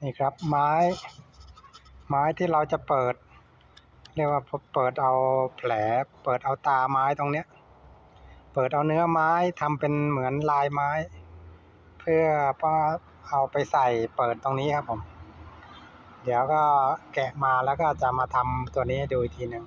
นี่ครับไม้ที่เราจะเปิดเรียกว่าเปิดเอาแผลเปิดเอาตาไม้ตรงเนี้ยเปิดเอาเนื้อไม้ทำเป็นเหมือนลายไม้เพื่อเอาไปใส่เปิดตรงนี้ครับผมเดี๋ยวก็แกะมาแล้วก็จะมาทำตัวนี้ให้ดูอีกทีหนึ่ง